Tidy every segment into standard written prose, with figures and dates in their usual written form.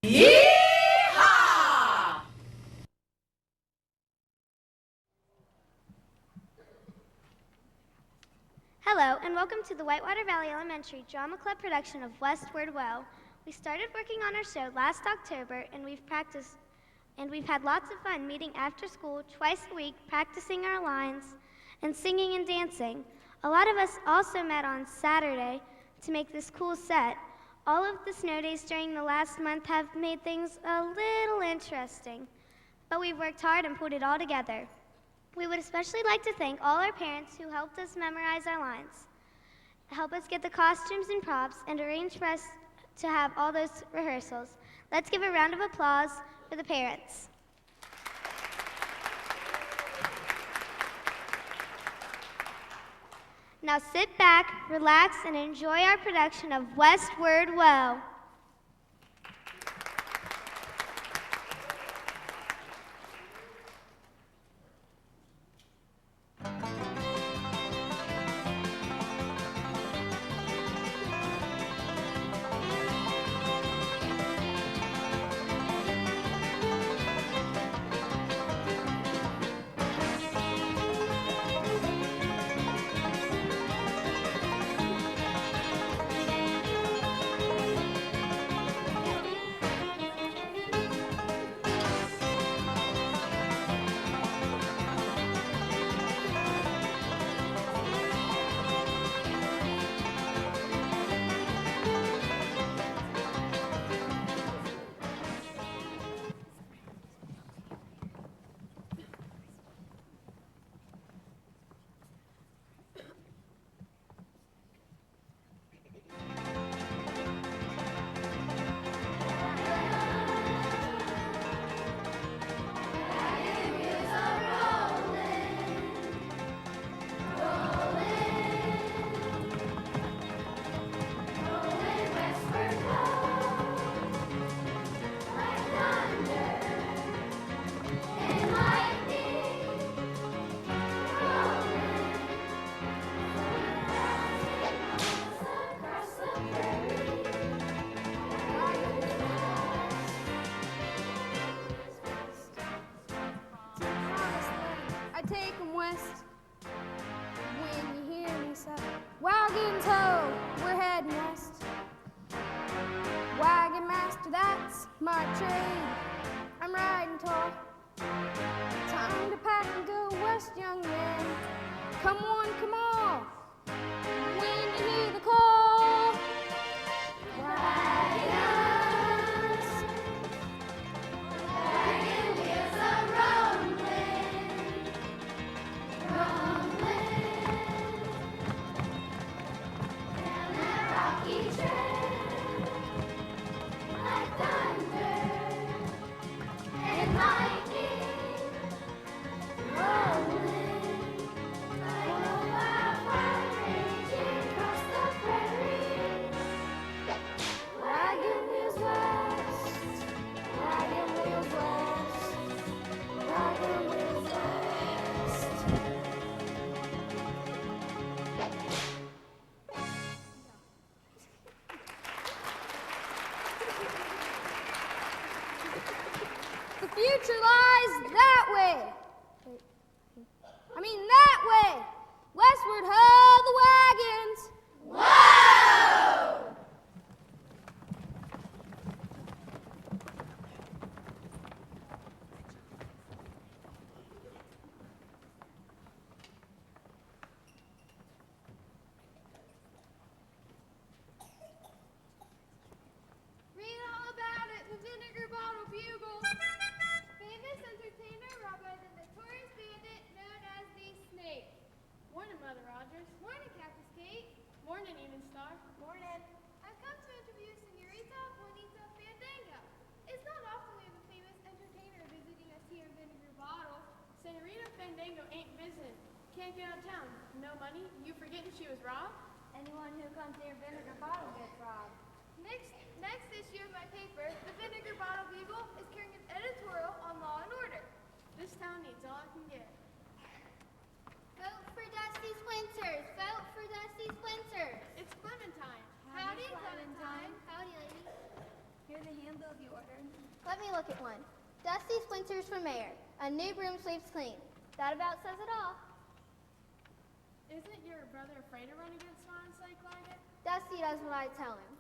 Yee-haw! Hello, and welcome to the Whitewater Valley Elementary Drama Club production of Westward. We started working on our show last October, and we've had lots of fun meeting after school twice a week, practicing our lines, and singing and dancing. A lot of us also met on Saturday to make this cool set. All of the snow days during the last month have made things a little interesting, but we've worked hard and put it all together. We would especially like to thank all our parents who helped us memorize our lines, help us get the costumes and props, and arrange for us to have all those rehearsals. Let's give a round of applause for the parents. Now sit back, relax, and enjoy our production of Westward. Take 'em west. When you hear me say, wagon toe, we're heading west. Wagon master, that's my trade. I'm riding tall. Time to pack and go west, young man. Come on, come on. When you hear the call, wagons, wagon wheels are rolling. Down that rocky trail, like thunder and lightning, rolling like a wildfire raging across the prairie. Wagon wheels west, wagon wheels west, wagon wheels west. The future lies that way. That way. Westward, ho, the wagons. Whoa! Read all about it, the Vinegar Bottle Bugle. Famous entertainer robbed by the notorious bandit known as the Snake. Morning, Mother Rogers. Morning, Cactus Kate. Morning, Even Star. Morning. I've come to interview Senorita Juanita Fandango. It's not often we have a famous entertainer visiting us here in Vinegar Bottle. Senorita Fandango ain't visiting. Can't get out of town. No money? You forgetting she was robbed? Anyone who comes near Vinegar Bottle gets robbed. Next issue of my paper, the Vinegar Bottle Bugle, is carrying an editorial on law and order. This town needs all it can get. Vote for Dusty Splinters! Vote for Dusty Splinters! It's Clementine. Howdy, Clementine. Howdy, ladies. Here to hand bill you ordered. Let me look at one. Dusty Splinters for mayor. A new broom sweeps clean. That about says it all. Isn't your brother afraid to run against Ron's like Claggett? Dusty does what I tell him.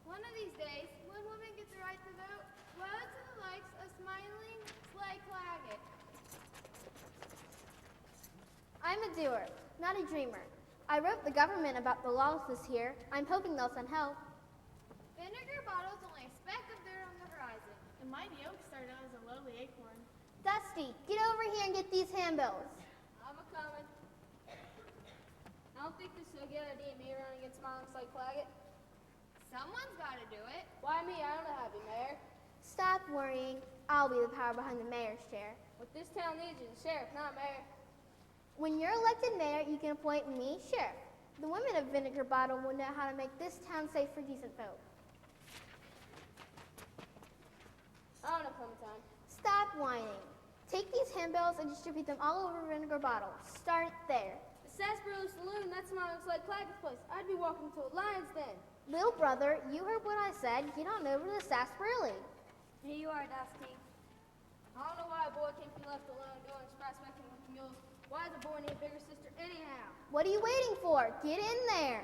One of these days, when women get the right to vote, woe to the likes of smiling Slay Claggett. I'm a doer, not a dreamer. I wrote the government about the laws this year. I'm hoping they'll send help. Vinegar bottle's only a speck of dirt on the horizon. And Mighty Oak started out as a lowly acorn. Dusty, get over here and get these handbills. I'm a-coming. I don't think this is a good idea, me running against Smiling Slay Claggett. Someone's gotta do it. Why me? I don't have you, Mayor. Stop worrying. I'll be the power behind the mayor's chair. What this town needs is a sheriff, not a mayor. When you're elected mayor, you can appoint me sheriff. The women of Vinegar Bottle will know how to make this town safe for decent folk. I don't know, Clementine. Stop whining. Take these handbills and distribute them all over Vinegar Bottle. Start there. The Sarsaparilla Saloon, that's Smiling Slay Claggett's place. I'd be walking to a lion's den. Little brother, you heard what I said. Get on over to the sarsaparilla. Here you are, Dusty. I don't know why a boy can't be left alone going express making with the mules. Why does a boy need a bigger sister anyhow? What are you waiting for? Get in there.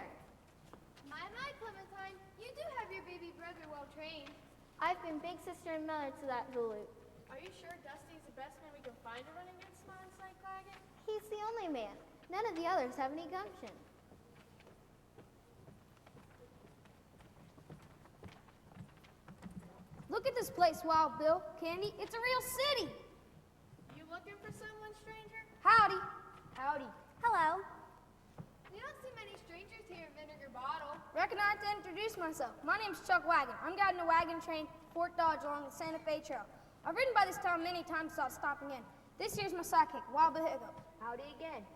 My, Clementine, you do have your baby brother well trained. I've been big sister and mother to that galoot. Are you sure Dusty's the best man we can find to run against Smiling Slay Claggett? He's the only man. None of the others have any gumption. Look at this place, Wild Bill. Candy, it's a real city. You looking for someone, stranger? Howdy. Howdy. Hello. We don't see many strangers here in Vinegar Bottle. Reckon I have to introduce myself. My name's Chuck Wagon. I'm guiding a wagon train to Fort Dodge along the Santa Fe Trail. I've ridden by this town many times without stopping in. This here's my sidekick, Wild Bill Hiccup. Howdy again.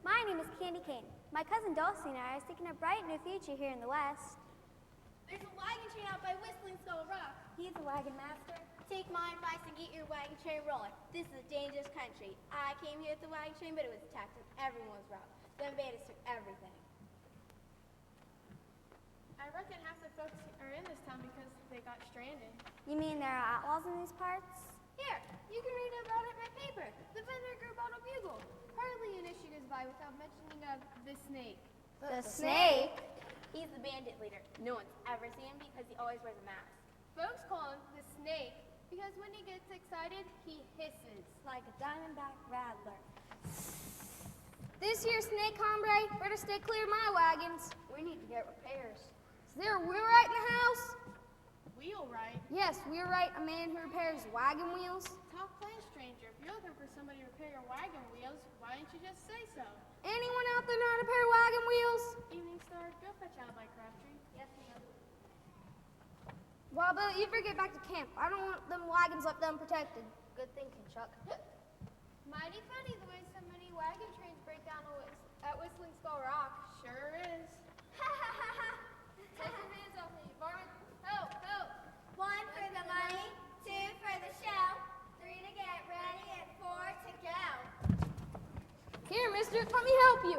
My name is Candy Cane. My cousin Dulcie and I are seeking a bright new future here in the West. There's a wagon train out by Whistling Skull Rock. He's a wagon master. Take my advice and get your wagon train rolling. This is a dangerous country. I came here with the wagon train, but it was attacked and everyone was robbed. The invaders took everything. I reckon half the folks are in this town because they got stranded. You mean there are outlaws in these parts? Here, you can read about it in my paper, the Vinegar Bottle Bugle. Hardly an issue goes by without mentioning of the snake. The snake? He's the bandit leader. No one's ever seen him because he always wears a mask. Folks call him the snake because when he gets excited, he hisses. Like a diamondback rattler. This here snake hombre better stay clear of my wagons. We need to get repairs. Is there a wheelwright in the house? Wheelwright? Yes, wheelwright, a man who repairs wagon wheels. Talk plain, stranger. If you're looking for somebody to repair your wagon wheels, why didn't you just say so? Anyone out there know how to repair wagon wheels? Evening Star, go fetch Alibi Crabtree. Yes, ma'am. Well, Bill, you better get back to camp. I don't want them wagons left unprotected. Good thinking, Chuck. Mighty funny the way so many wagon trains break down at Whistling Skull Rock. Sure is. Take your hands off me, varmint. Help, help. 1 for the money, 2 for the show, 3 to get ready, and 4 to go. Here, mister, let me help you.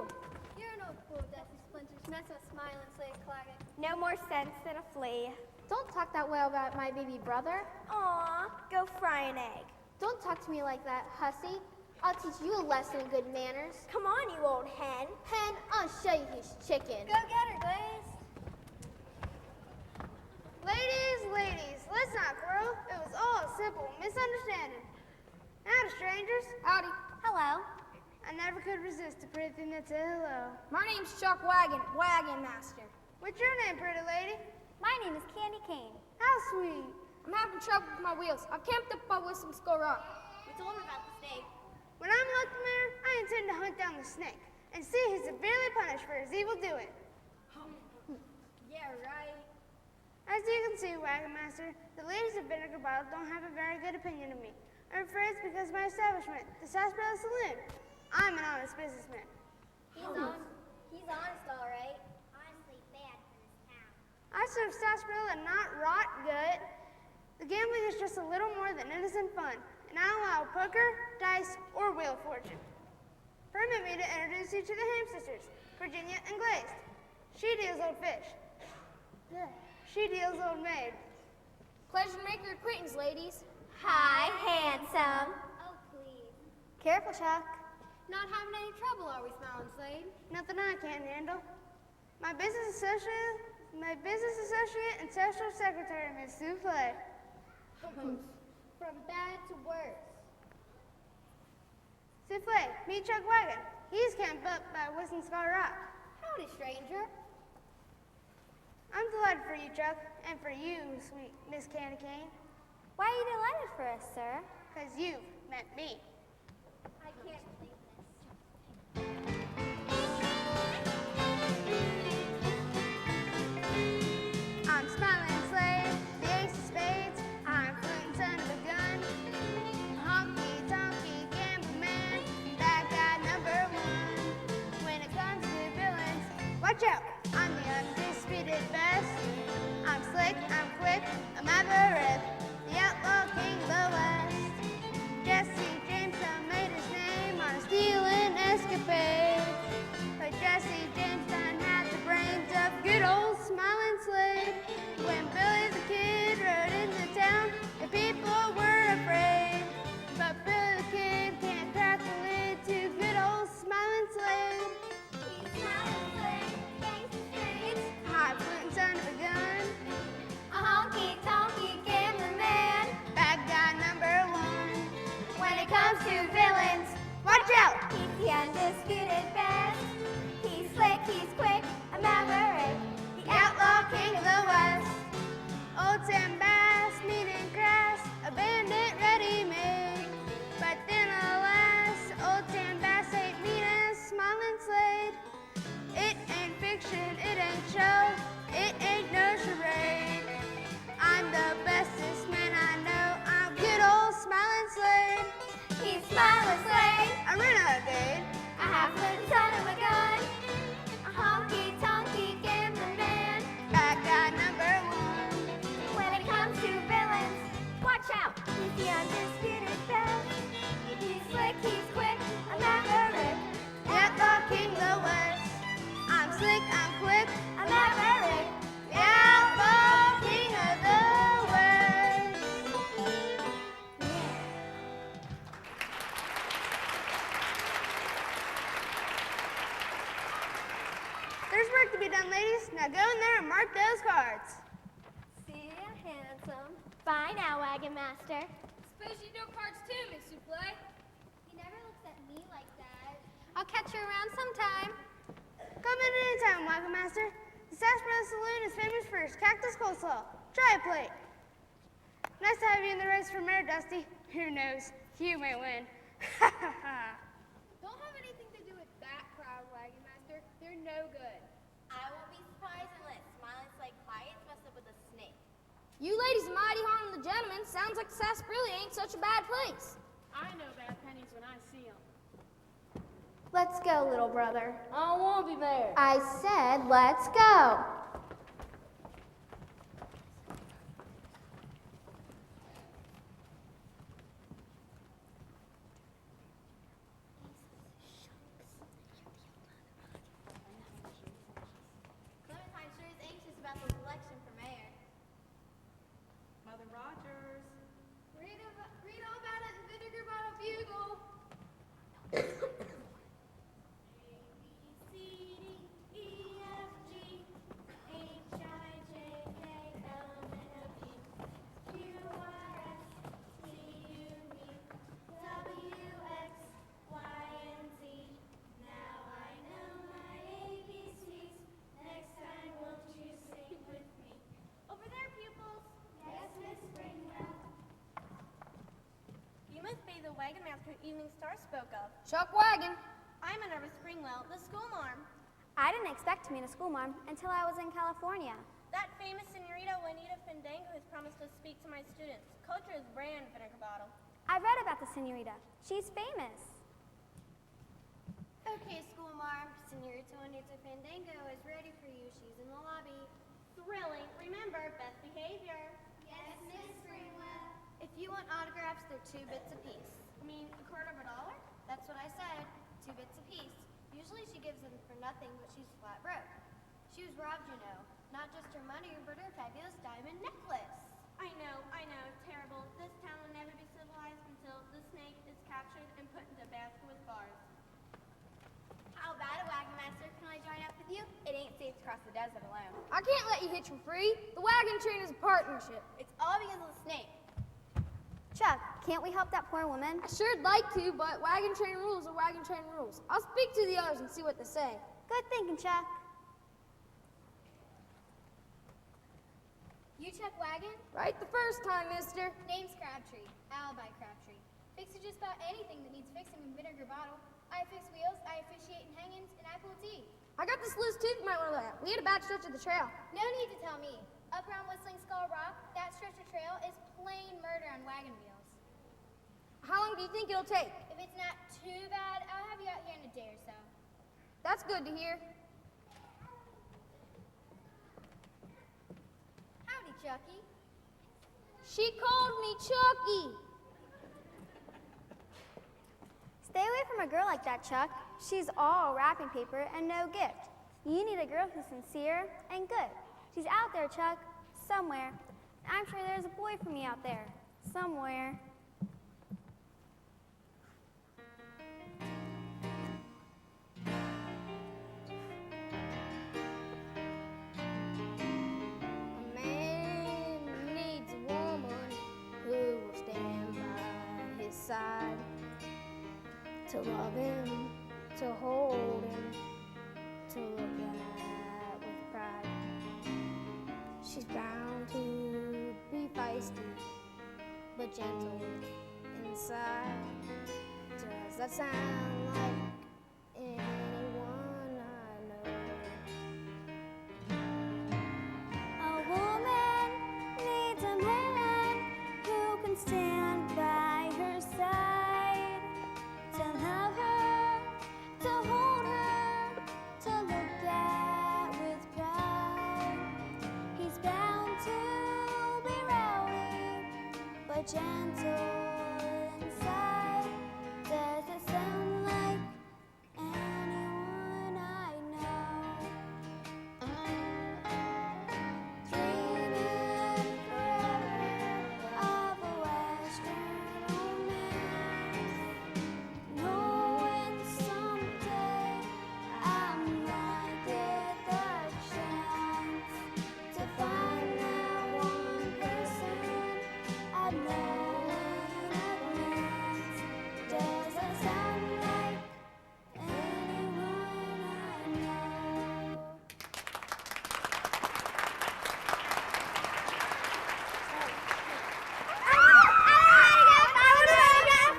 You're no fool, Dusty Splinters. Mess with Smiling Slay Claggett. No more sense than a flea. Don't talk that way about my baby brother. Aw, go fry an egg. Don't talk to me like that, hussy. I'll teach you a lesson in good manners. Come on, you old hen. Hen, I'll show you who's chicken. Go get her, Glaze. Ladies, let's not quarrel. It was all a simple misunderstanding. Howdy, strangers. Howdy. Hello. I never could resist a pretty thing that said hello. My name's Chuck Wagon, wagon master. What's your name, pretty lady? My name is Candy Cane. How sweet. I'm having trouble with my wheels. I've camped up by Whistling Skull Rock. We told him about the snake. When I'm elected mayor, I intend to hunt down the snake and see he's severely punished for his evil doing. Yeah, right. As you can see, Wagon Master, the ladies of Vinegar Bottle don't have a very good opinion of me. I'm afraid it's because of my establishment, the Sarsaparilla Saloon. I'm an honest businessman. He's honest, all right. Honestly bad for this town. I serve sarsaparilla, not rot gut. The gambling is just a little more than innocent fun, and I allow poker, dice, or wheel fortune. Permit me to introduce you to the Ham sisters, Virginia and Glazed. She deals old fish. She deals old maid. Pleasure to make your acquaintance, ladies. Hi, handsome. Oh, please. Careful, Chuck. Not having any trouble, are we, Smiling Slade? Nothing I can't handle. My business associate and social secretary, Miss Souffle. From bad to worse. Souffle, meet Chuck Wagon. He's camped up by Whistle Skull Rock. Howdy, stranger. I'm delighted for you, Chuck, and for you, sweet Miss Candy Cane, Why are you delighted for us, sir? because you've met me. I can't believe this. I'm Smiling Slade, the ace of spades. I'm Flutin' son of a gun. Honky-tonky gambling man, bad guy number one. When it comes to villains, watch out, I'm the undisputed best. I'm slick, I'm quick, I'm maverick, the outlaw king of the West. Jesse Jameson made his name on a stealing escapade. But Jesse James done had the brains of good old Smiling Slade. When Billy the Kid rode into town, the people were afraid. But Billy the Kid can't crack the lid to good old Smiling Slade. He's Smiling Slade, gangsta straight. High fluting son of a gun, A honky-tonky gambling man. bad guy number one. When it comes to villains, Watch out! he's the undisputed best. He's slick, he's quick, a maverick, The outlaw king of the West. Old Sam Bass, mean and crass, a bandit ready-made. But then alas, old Sam Bass ain't mean as Smiling Slade. It ain't fiction, it ain't show, it ain't no charade. I'm the bestest man I know, I'm good old Smiling Slade. he's Smiling Slade. A renegade, A half-witted son of a gun. A honky-tonky gambling man. bad guy number one. When it comes to villains, watch out. He's the undisputed best. He's slick, he's quick, a maverick, The outlaw king of the West. I'm slick, I'm quick, a maverick. the outlaw king of the West. There's work to be done, ladies. Now go in there and mark those cards. See ya, handsome. Bye now, Wagon Master. Suppose you know cards too, Miss Souffle. He never looks at me like that. I'll catch you around sometime. Come in anytime, Wagon Master. The Sarsaparilla Saloon is famous for its cactus coleslaw. Try a plate. Nice to have you in the race for mayor, Dusty. Who knows? You may win. Ha ha ha. Don't have anything to do with that crowd, Wagon Master. They're no good. I won't be surprised unless Smiling Slade Quiet's messed up with a snake. You ladies are mighty hard on the gentlemen. Sounds like the sarsaparilla ain't such a bad place. I know bad pennies when I see them. Let's go, little brother. I don't want to be mayor. I said, let's go. Clementine sure is anxious about this election for mayor. Mother Rogers. Read all about it in Vinegar Bottle Bugle. Over there, pupils. Yes, Miss Springwell. You must be the wagon master Evening Star spoke of. Chuck Wagon. I'm Minerva Springwell, the school marm. I didn't expect to meet a school marm until I was in California. That famous senorita Juanita Fandango has promised to speak to my students. Culture is brand, Vinegar Bottle. I read about the senorita. She's famous. Okay, school marm. Senorita Juanita Fandango is ready for you. She's in the lobby. Thrilling. Remember, best behavior. Yes, Miss Springwell. If you want autographs, they're 2 bits apiece. I mean, $0.25? That's what I said. 2 bits apiece. Usually she gives them for nothing, but she's flat broke. She was robbed, you know. Not just her money, but her fabulous diamond necklace. I know. across the desert alone. I can't let you hitch for free. The wagon train is a partnership. It's all because of the snake. Chuck, can't we help that poor woman? I sure'd like to, but wagon train rules are wagon train rules. I'll speak to the others and see what they say. Good thinking, Chuck. You check wagon? Right the first time, mister. Name's Crabtree. Alibi Crabtree. Fix just about anything that needs fixing in vinegar bottle. I fix wheels, I officiate in hangings, and I pull teeth. I got this loose tooth you might want to look at. We had a bad stretch of the trail. No need to tell me. Up around Whistling Skull Rock, that stretch of trail is plain murder on wagon wheels. How long do you think it'll take? If it's not too bad, I'll have you out here in a day or so. That's good to hear. Howdy, Chucky. She called me Chucky. Stay away from a girl like that, Chuck. She's all wrapping paper and no gift. You need a girl who's sincere and good. She's out there, Chuck, somewhere. I'm sure there's a boy for me out there, somewhere. A man needs a woman who will stand by his side, to love him, to hold him, to look at with pride. She's bound to be feisty, but gentle inside. Does that sound like anyone I know? A woman needs a man who can stand by her side, to love her, to hold her, to look at with pride. He's bound to be rowdy, but gentle inside. Does it sound like anyone I know? Dreaming forever of a western romance, knowing someday I might get the chance to find that one person I'd know in a glance. Does it sound like anyone I know?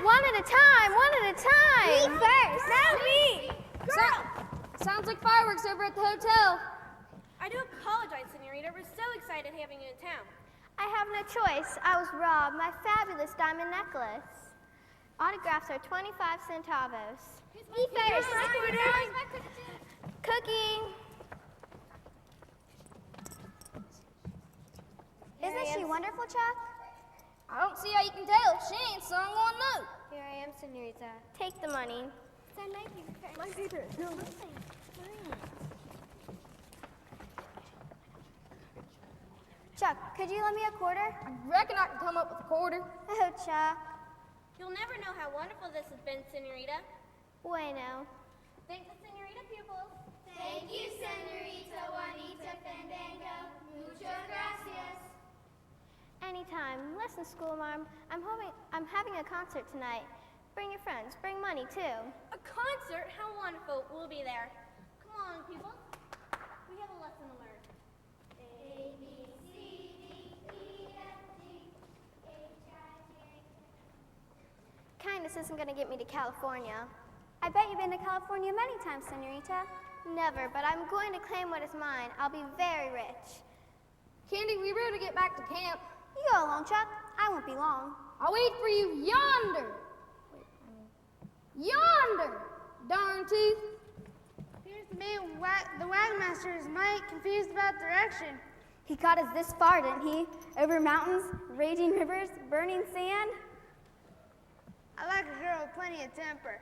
One at a time, one at a time. Me first. No, me. Sounds like fireworks over at the hotel. I do apologize, Senorita. We're so excited having you in town. I have no choice. I was robbed my fabulous diamond necklace. Autographs are 25 centavos. Me first. Cookie. Isn't she wonderful, Chuck? I don't see how you can tell. She ain't sung one note. Here I am, Senorita. Take the money. Send my paper first. My paper. No. Chuck, could you lend me a quarter? I reckon I can come up with a quarter. Oh, Chuck. You'll never know how wonderful this has been, Senorita. Bueno. Thank the Senorita pupils. Thank you, Senorita Juanita Fandango. Muchas gracias. Anytime. Listen, school mom. I'm having a concert tonight. Bring your friends. Bring money too. A concert? How wonderful. We'll be there. Come on, pupils. We have a lesson to learn. A, B, C, D, E, F, G, H, I, J. Kindness isn't going to get me to California. I bet you've been to California many times, Senorita. Never, but I'm going to claim what is mine. I'll be very rich. Candy, we better get back to camp. You go along, Chuck. I won't be long. I'll wait for you yonder. Yonder, darn tooth. Appears to me the wagon master is mighty confused about direction. He got us this far, didn't he? Over mountains, raging rivers, burning sand. I like a girl with plenty of temper.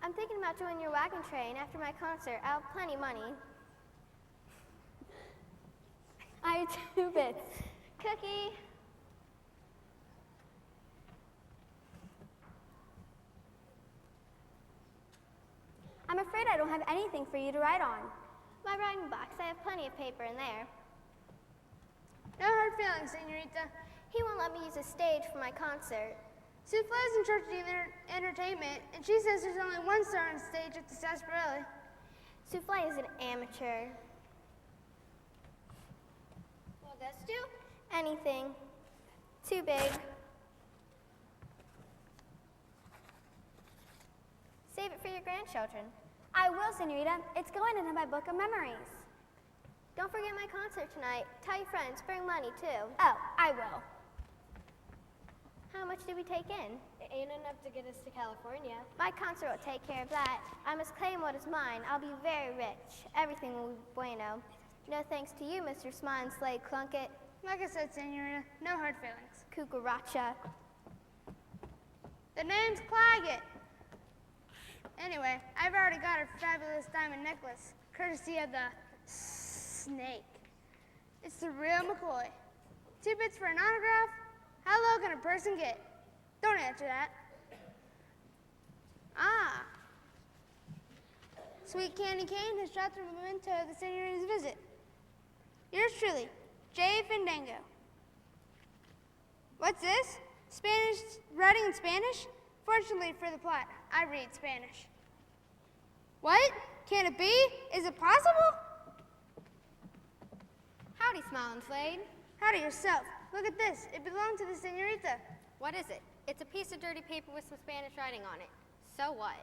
I'm thinking about joining your wagon train after my concert. I'll have plenty of money. I have 2 bits. Cookie. I'm afraid I don't have anything for you to write on. My writing box, I have plenty of paper in there. No hard feelings, Senorita. He won't let me use a stage for my concert. Souffle's in charge of the entertainment, and she says there's only one star on stage at the sarsaparilla. Souffle is an amateur. Well, that's two. Anything. Too big. Save it for your grandchildren. I will, Senorita. It's going into my book of memories. Don't forget my concert tonight. Tell your friends, bring money too. Oh, I will. How much did we take in? It ain't enough to get us to California. My concert will take care of that. I must claim what is mine. I'll be very rich. Everything will be bueno. No thanks to you, Mr. Smile and Slade Clunkett. Like I said, Senorita, no hard feelings. Cucaracha. The name's Claggett. Anyway, I've already got her fabulous diamond necklace, courtesy of the snake. It's the real McCoy. 2 bits for an autograph? How low can a person get? Don't answer that. Ah. Sweet Candy Cane has dropped a memento of the Senorita's visit. Yours truly, J. Fandango. What's this? Spanish, writing in Spanish? Fortunately for the plot, I read Spanish. What? Can it be? Is it possible? Howdy, Smile and Slade. Howdy yourself. Look at this. It belonged to the Senorita. What is it? It's a piece of dirty paper with some Spanish writing on it. So what?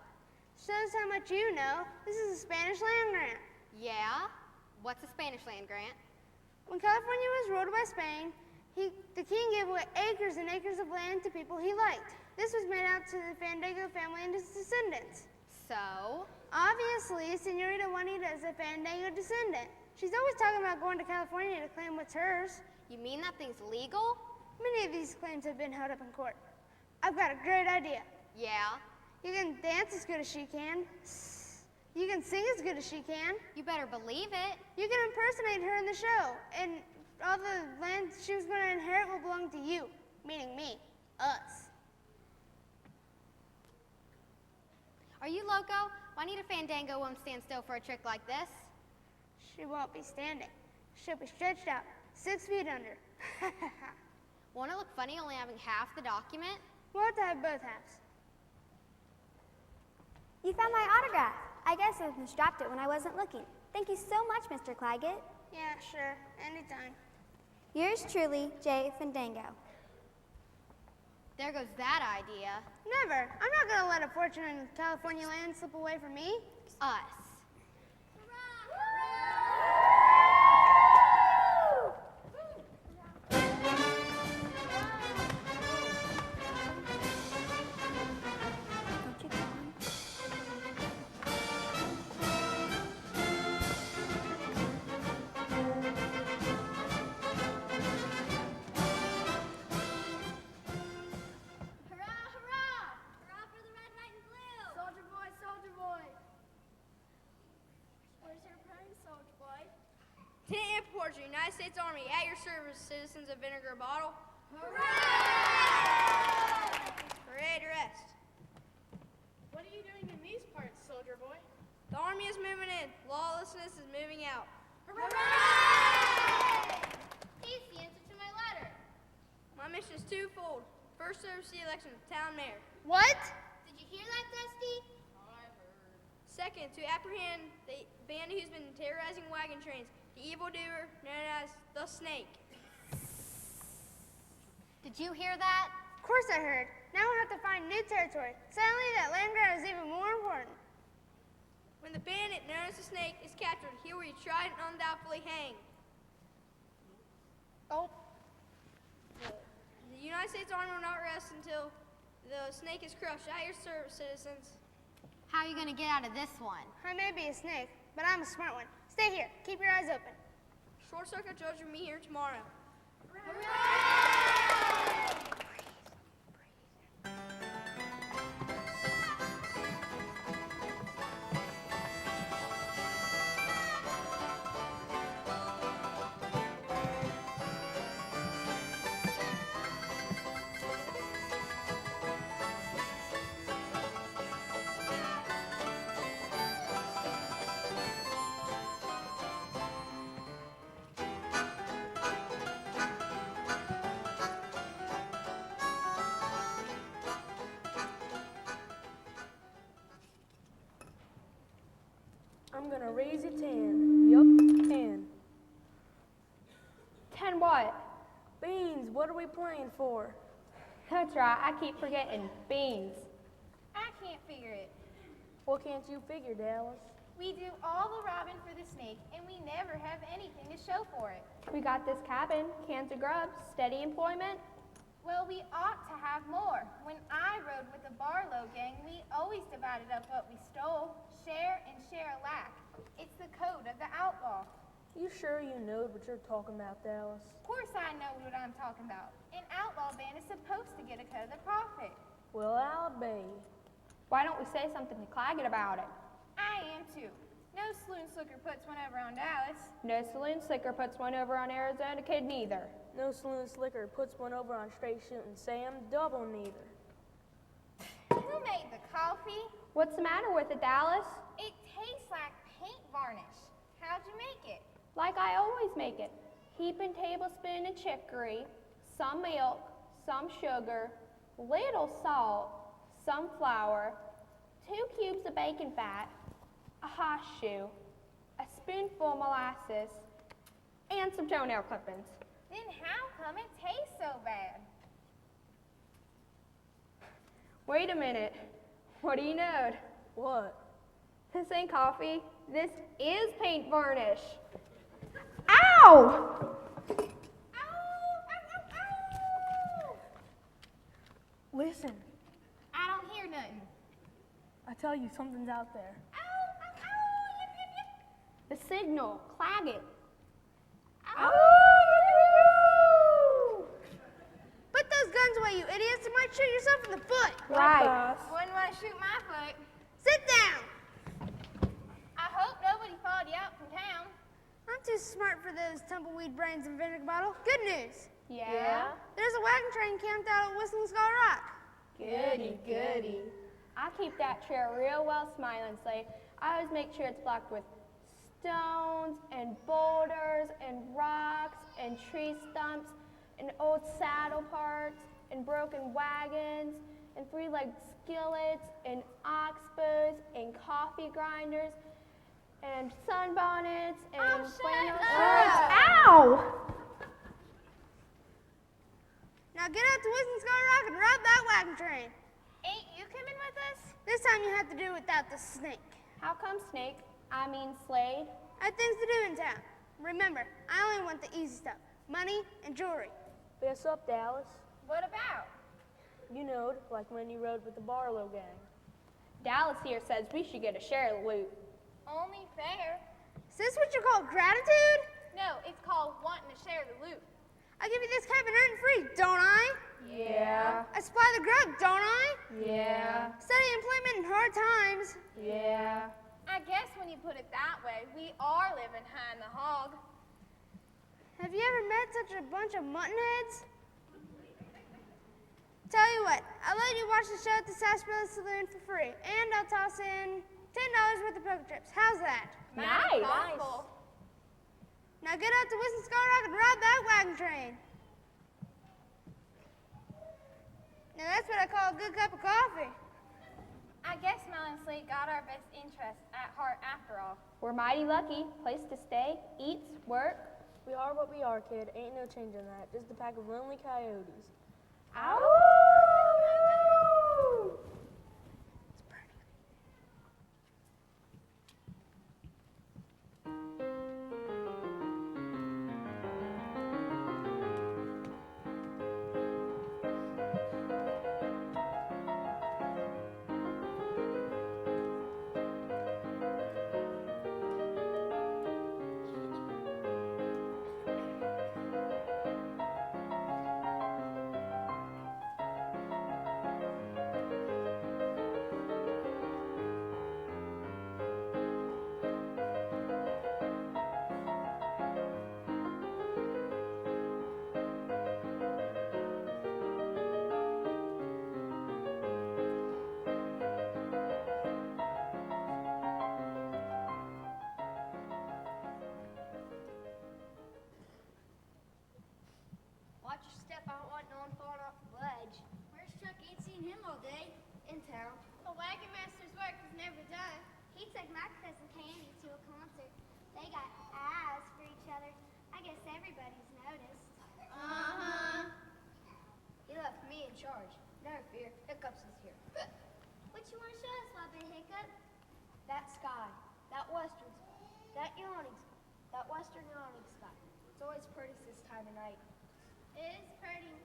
Shows how much you know. This is a Spanish land grant. Yeah? What's a Spanish land grant? When California was ruled by Spain, the king gave away acres and acres of land to people he liked. This was made out to the Fandango family and his descendants. So? Obviously, Senorita Juanita is a Fandango descendant. She's always talking about going to California to claim what's hers. You mean that thing's legal? Many of these claims have been held up in court. I've got a great idea. Yeah? You can dance as good as she can. You can sing as good as she can. You better believe it. You can impersonate her in the show, and all the land she was going to inherit will belong to you, meaning me, us. Are you loco? Juanita Fandango won't stand still for a trick like this. She won't be standing. She'll be stretched out, 6 feet under. Won't it look funny only having half the document? We'll have to have both halves. You found my autograph. I guess I misdropped it when I wasn't looking. Thank you so much, Mr. Claggett. Yeah, sure. Anytime. Yours truly, J. Fandango. There goes that idea. Never. I'm not going to let a fortune in California land slip away from me. Us. United States Army, at your service, citizens of Vinegar Bottle. Hooray! Parade rest. What are you doing in these parts, soldier boy? The Army is moving in. Lawlessness is moving out. Hooray! He's the answer to my letter. My mission is twofold. First, to oversee the election of town mayor. What? Did you hear that, Dusty? Second, to apprehend the bandit who's been terrorizing wagon trains, the evildoer known as the Snake. Did you hear that? Of course I heard. Now we'll have to find new territory. Suddenly that land grab is even more important. When the bandit known as the Snake is captured, he will be tried and undoubtedly hanged. Oh. The United States Army will not rest until the Snake is crushed. At your service, citizens. How are you going to get out of this one? I may be a snake, but I'm a smart one. Stay here. Keep your eyes open. Short Circuit Judge will meet here tomorrow. gonna raise you 10. Yup, 10. 10 what? Beans, what are we playing for? That's right, I keep forgetting. Beans. I can't figure it. What can't you figure, Dallas? We do all the robbing for the snake, and we never have anything to show for it. We got this cabin, cans of grubs, steady employment. Well, we ought to have more. When I rode with the Barlow gang, we always divided up what we stole. Share and share alike. It's the code of the outlaw. You sure you know what you're talking about, Dallas? Of course I know what I'm talking about. An outlaw band is supposed to get a cut of the profit. Well, I'll be. Why don't we say something to Claggett about it? I am too. No saloon slicker puts one over on Dallas. No saloon slicker puts one over on Arizona Kid neither. No saloon slicker puts one over on straight shooting Sam, double neither. Who made the coffee? What's the matter with it, Dallas? It tastes like paint varnish. How'd you make it? Like I always make it. Heaping tablespoon of chicory, some milk, some sugar, little salt, some flour, 2 cubes of bacon fat, a horseshoe, a spoonful molasses, and some toenail clippings. Then how come it tastes so bad? Wait a minute. What do you know? What? This ain't coffee. This is paint varnish. Ow! Listen, I don't hear nothing. I tell you, something's out there. The signal. Claggett. Put those guns away, you idiots. You might shoot yourself in the foot. Right. Wouldn't want to shoot my foot. Sit down. I hope nobody followed you out from town. I'm too smart for those tumbleweed brains and vinegar bottle. Good news. Yeah? There's a wagon train camped out at Whistling Skull Rock. Goody, goody. I keep that chair real well smiling, Slade. I always make sure it's blocked with stones and boulders and rocks and tree stumps and old saddle parts and broken wagons and 3-legged skillets and ox bows and coffee grinders and sunbonnets and flannel shirts. Ow! Now get out to Whistling Skull Rock and rob that wagon train. Ain't you coming with us? This time you have to do it without the snake. How come, Snake? I mean Slade. I have things to do in town. Remember, I only want the easy stuff. Money and jewelry. Fess up, Dallas. What about? You knowed, like when you rode with the Barlow gang. Dallas here says we should get a share of the loot. Only fair. Is this what you call gratitude? No, it's called wanting to share the loot. I give you this cabin rent free, don't I? Yeah. I supply the grub, don't I? Yeah. Steady employment in hard times. Yeah. I guess when you put it that way, we are living high in the hog. Have you ever met such a bunch of mutton heads? Tell you what, I'll let you watch the show at the Sarsaparilla Saloon for free, and I'll toss in $10 worth of poker chips. How's that? Nice. Thoughtful. Now get out to Whistling Skull Rock and rob that wagon train. Now that's what I call a good cup of coffee. I guess Mel and Slade got our best interests at heart after all. We're mighty lucky. Place to stay, eats, work. We are what we are, kid. Ain't no changing that. Just a pack of lonely coyotes. Ow! Watch your step, I don't want no one falling off the ledge. Where's Chuck? Ain't seen him all day. In town. The wagon master's work is never done. He took my cousin Candy to a concert. they got eyes for each other. I guess everybody's noticed. Uh-huh. He left me in charge. Never fear, Hiccups is here. What you want to show us, Wobbly Hiccup? That sky, that western sky, that yawning sky, that western yawning sky. It's always pretty this time of night. It is pretty.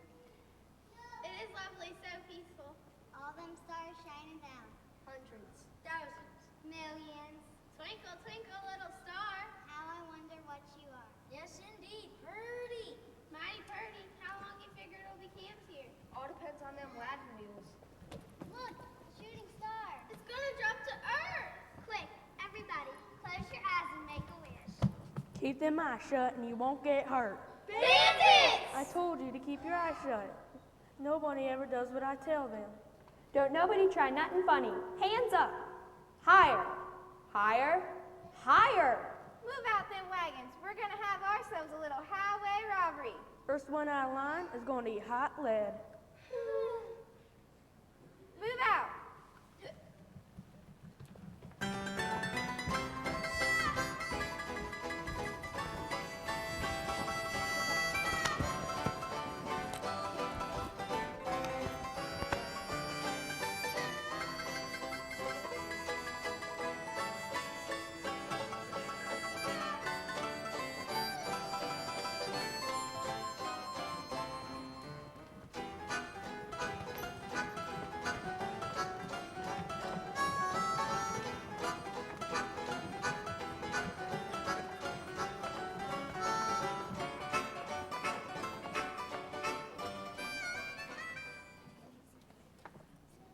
It is lovely, so peaceful. All them stars shining down. Hundreds, thousands. Millions. Twinkle, twinkle, little star. How I wonder what you are. Yes, indeed, pretty. Mighty pretty. How long you figure it'll be camped here? All depends on them wagon wheels. Look, a shooting star. It's gonna drop to Earth. Quick, everybody, close your eyes and make a wish. Keep them eyes shut and you won't get hurt. Bandits! I told you to keep your eyes shut. Nobody ever does what I tell them. Don't nobody try nothing funny. Hands up. Higher. Higher. Higher. Move out them wagons. We're gonna have ourselves a little highway robbery. First one out of line is going to eat hot lead. Move out.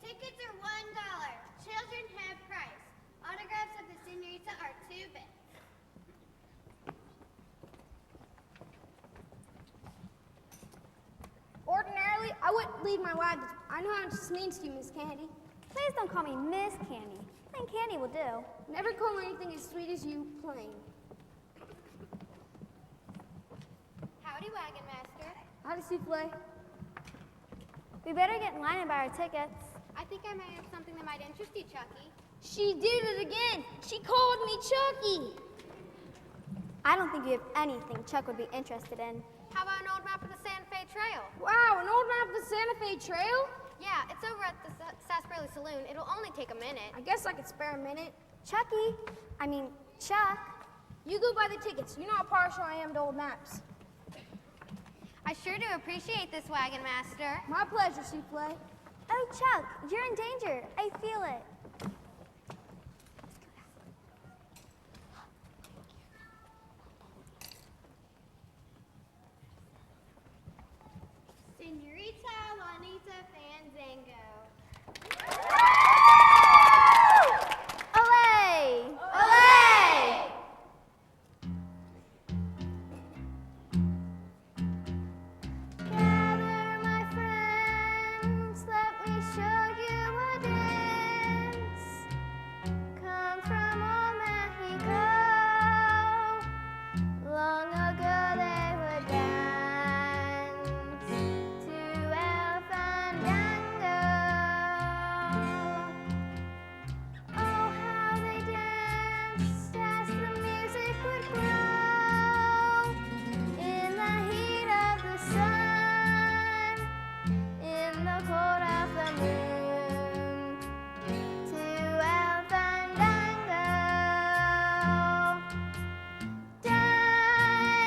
Tickets are $1. Children have price. Autographs of the senorita are 2 bits. Ordinarily, I wouldn't leave my wagons. I know how much this means to you, Miss Candy. Please don't call me Miss Candy. Plain Candy will do. Never call anything as sweet as you plain. Howdy, Wagon Master. How does he play? We better get in line and buy our tickets. I think I may have something that might interest you, Chucky. She did it again. She called me Chucky. I don't think you have anything Chuck would be interested in. How about an old map of the Santa Fe Trail? Wow, an old map of the Santa Fe Trail? Yeah, it's over at the Sarsaparilla Saloon. It'll only take a minute. I guess I could spare a minute. Chuck. You go buy the tickets. You know how partial I am to old maps. I sure do appreciate this, Wagon Master. My pleasure, Souffle. Oh, Chuck, you're in danger. I feel it. Senorita Juanita Fandango. Olay! Olay! Gather, my friends, let me show you a dance. Come from old Mexico. Long ago they would dance to El Fandango. Oh, how they danced as the music would grow in the heat of the sun, in the cold of the moon, to El Fandango. Dance,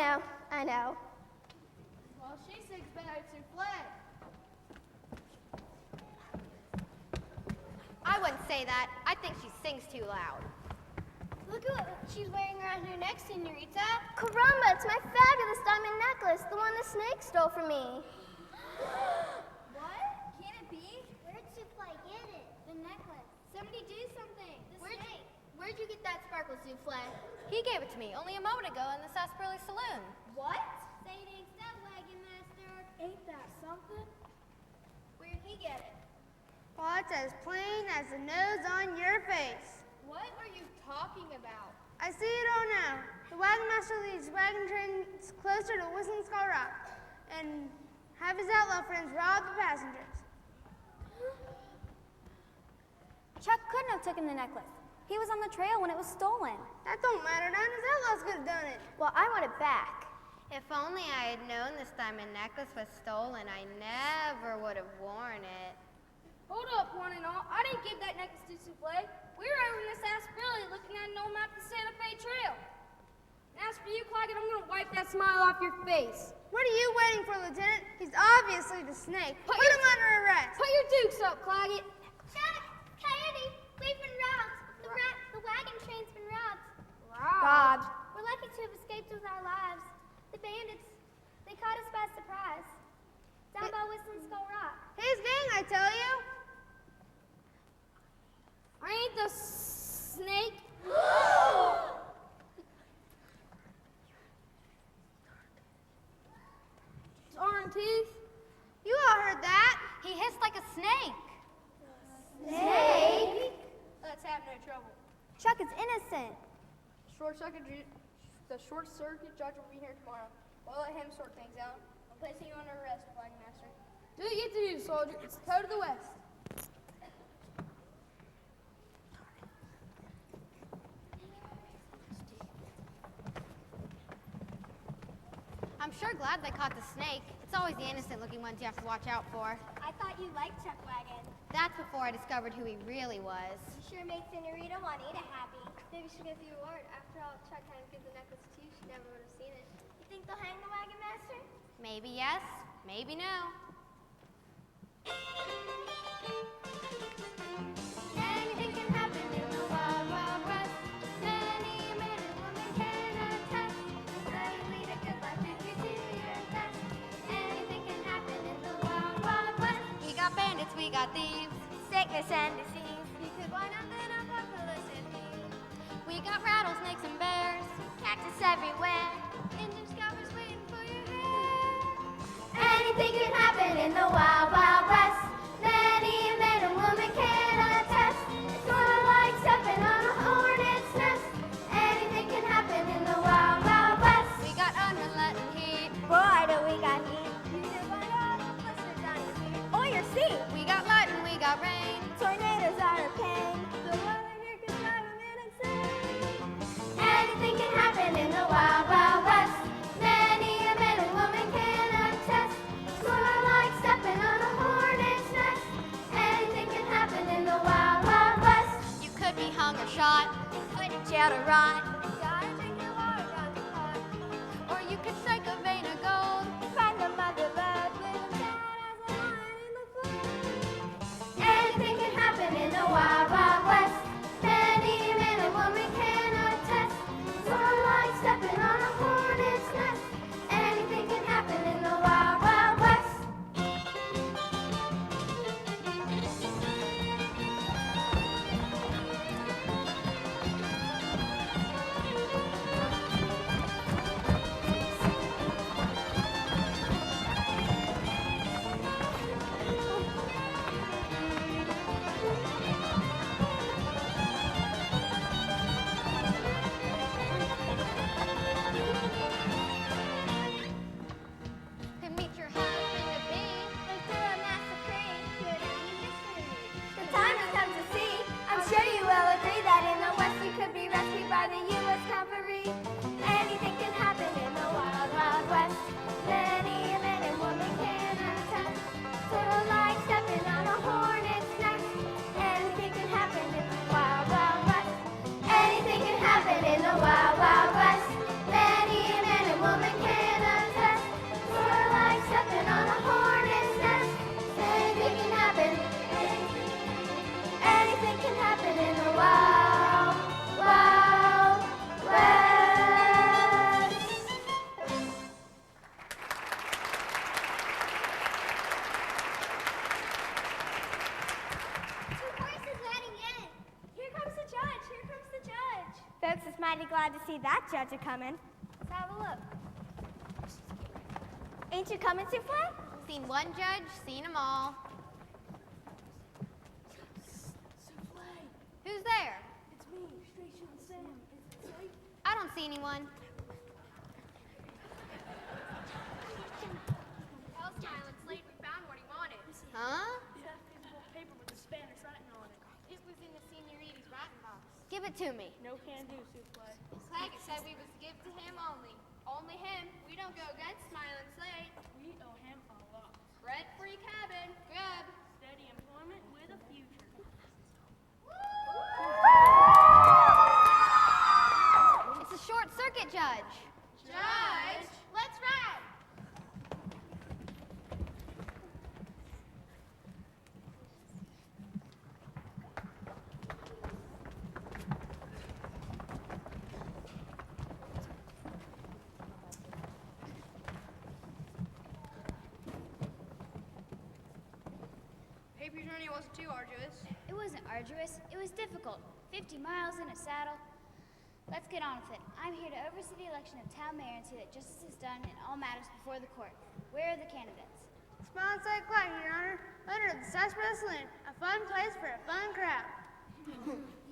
I know. Well, she sings better souffle. I wouldn't say that. I think she sings too loud. Look at what she's wearing around her neck, Senorita. Caramba, it's my fabulous diamond necklace, the one the snake stole from me. What? Can it be? Where'd Souffle get it? The necklace. Somebody do something. Where'd you get that sparkle, Souffle? He gave it to me only a moment ago in the Sarsaparilla Saloon. What? Say it ain't so, Wagon Master. Ain't that something? Where'd he get it? Well, it's as plain as the nose on your face. What are you talking about? I see it all now. The wagon master leads wagon trains closer to Whistling Skull Rock and have his outlaw friends rob the passengers. Chuck couldn't have taken the necklace. He was on the trail when it was stolen. That don't matter none. His outlaws could have done it. Well, I want it back. If only I had known this diamond necklace was stolen, I never would have worn it. Hold up, one and all. I didn't give that necklace to Souffle. We were over in the Sarsaparilla looking at an old map of the Santa Fe Trail. And as for you, Claggett, I'm going to wipe that smile off your face. What are you waiting for, Lieutenant? He's obviously the snake. Put him under arrest. Put your dukes up, Claggett. Chuck, Coyote, we've been robbed. The wagon train's been robbed. Robbed? We're lucky to have escaped with our lives. The bandits, they caught us by surprise. Down by Whistling Skull Rock. His gang, I tell you. I ain't the snake. Orange teeth. You all heard that. He hissed like a snake. Snake? Let's have no trouble. Chuck is innocent. The short circuit judge will be here tomorrow. We'll let him sort things out. I'm placing you under arrest, Wagon Master. Do what you get to do, soldier. It's the code of the West. I'm sure glad they caught the snake. It's always the innocent-looking ones you have to watch out for. I thought you liked Chuck Wagon. That's before I discovered who he really was. You sure made Senorita Juanita happy. Maybe she gives you a word. After all, Chuck hadn't given the necklace to you. She never would have seen it. You think they'll hang the Wagon Master? Maybe yes, maybe no. Anything can happen in the wild, wild west. Many men and women can attest. So you lead a good life if you do your best. Anything can happen in the wild, wild west. We got bandits, we got thieves. Sickness and disease. You could buy nothing of publicity. We got rattlesnakes and bears. Cactus everywhere. Indian scalpers waiting for your hair. Anything can happen in the wild, wild west. Many men and women can attest. It's sort of like stepping on a hornet's nest. Anything can happen in the wild, wild west. We got unrelenting heat. Boy, do we got heat. You can find out listeners on your feet. Or your seat. We got light and we got rain. Tornadoes are a pain. The weather here can drive a man insane. Anything can happen in the wild, wild west. Many a man and woman can attest. Sort of like stepping on a hornet's to see that judge a-comin'. Let's have a look. Ain't you coming, Souffle? Seen one judge, seen them all. Who's there? It's me, Straight Shooting Sam. Is it safe? I don't see anyone. Tell Smiling Slate we found what he wanted. Huh? That physical paper with the Spanish writing on it. It was in the seniority's writing box. Give it to me. No can do, Souffle. Claggett said we was to give to him only. Only him. We don't go against Smiling Slate. We owe him a lot. Rent-free cabin. Grub. Steady employment with a future. It's a short circuit, Judge. Judge, let's ride. Paper journey wasn't too arduous. It wasn't arduous, it was difficult. 50 miles in a saddle. Let's get on with it. I'm here to oversee the election of town mayor and see that justice is done in all matters before the court. Where are the candidates? Smiling Slate Claggett, Your Honor. Under the Sarsaparilla Saloon, a fun place for a fun crowd.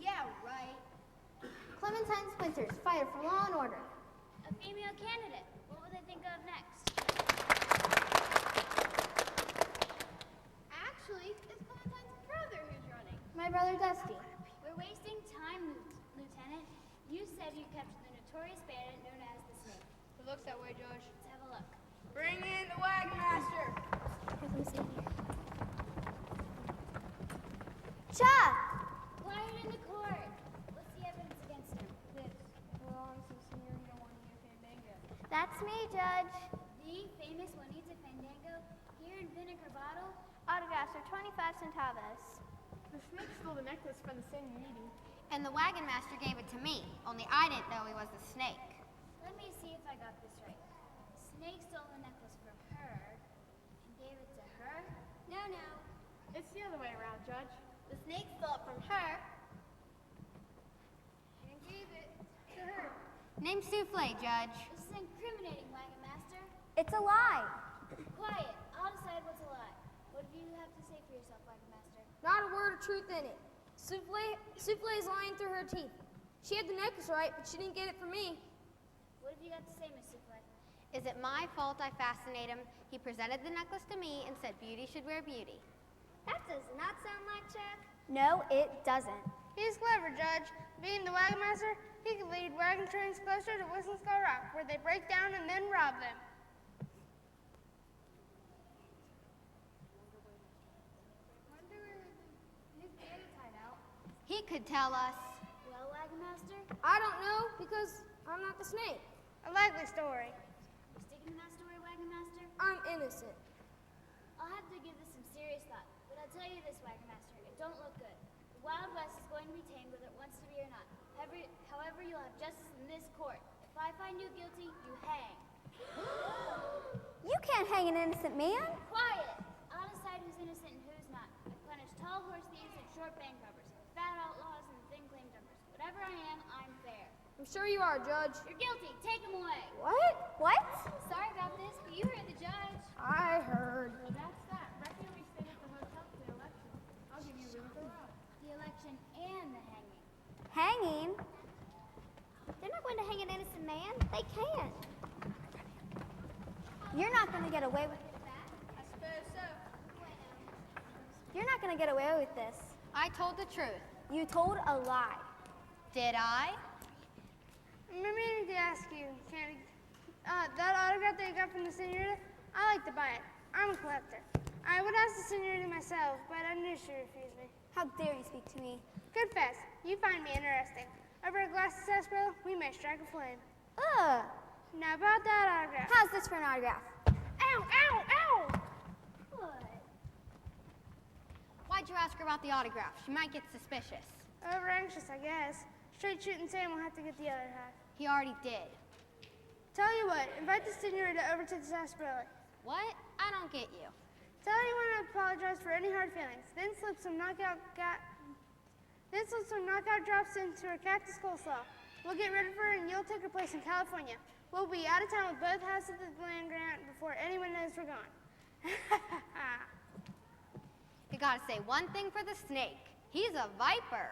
Yeah, right. Clementine Splinters, fighter for law and order. A female candidate. What will they think of next? Actually, it's Clementine's brother who's running. My brother Dusty. We're wasting time, Lieutenant. You said you captured the notorious bandit known as the Snake. It looks that way, Judge. Let's have a look. Bring in the wagon master. Chuck! Quiet in the court. What's the evidence against him? This. We're on some scenario wanting a fandango. That's me, Judge. The famous Juanita Fandango here in Vinegar Bottle. Autographs are 25 centavos. The snake stole the necklace from the seniority. And the wagon master gave it to me, only I didn't know he was the snake. Let me see if I got this right. Snake stole the necklace from her and gave it to her? No, no. It's the other way around, Judge. The snake stole it from her. And gave it to her. Name Souffle, Judge. This is incriminating, Wagon Master. It's a lie. Quiet. I'll decide what's a lie. What do you have to say for yourself, Wagon Master? Not a word of truth in it. Souffle is lying through her teeth. She had the necklace right, but she didn't get it from me. What have you got to say, Miss Souffle? Is it my fault I fascinate him? He presented the necklace to me and said beauty should wear beauty. That does not sound like Chuck. No, it doesn't. He's clever, Judge. Being the wagon master, he could lead wagon trains closer to Whistling Skull Rock, where they break down and then rob them. He could tell us. Well, Wagon Master, I don't know because I'm not the snake. A likely story. you sticking to that story, Wagon Master? I'm innocent. I'll have to give this some serious thought. But I'll tell you this, Wagon Master, it don't look good. The Wild West is going to be tamed whether it wants to be or not. However, you'll have justice in this court. If I find you guilty, you hang. You can't hang an innocent man. Quiet! I'll decide who's innocent and who's not. I punish tall horse thieves and short bank robbers, fat outlaws and thin claim jumpers. Whatever I am, I'm fair. I'm sure you are, Judge. You're guilty. Take him away. What? Sorry about this, but you heard the judge. I heard. Well, that's that. Reckon we stayed at the hotel for the election. I'll give you room for that. The election and the hanging. Hanging? They're not going to hang an innocent man. They can't. You're not going to get away with it. I suppose so. You're not going to get away with this. I told the truth. You told a lie. Did I? I'm meaning to ask you, Candy. That autograph that you got from the senorita, I like to buy it. I'm a collector. I would ask the senorita myself, but I knew she refused me. How dare you speak to me? Confess, you find me interesting. Over a glass of sarsaparilla, we may strike a flame. Ugh. Now about that autograph. How's this for an autograph? Ow, ow, ow! What? Why'd you ask her about the autograph? She might get suspicious. Over anxious, I guess. Straight shooting Sam will have to get the other half. He already did. Tell you what, invite the senorita over to the sarsaparilla. What? I don't get you. Tell her you want to apologize for any hard feelings. Then slip some knockout drops into her cactus coleslaw. We'll get rid of her and you'll take her place in California. We'll be out of town with both houses of the land grant before anyone knows we're gone. You gotta say one thing for the snake. He's a viper.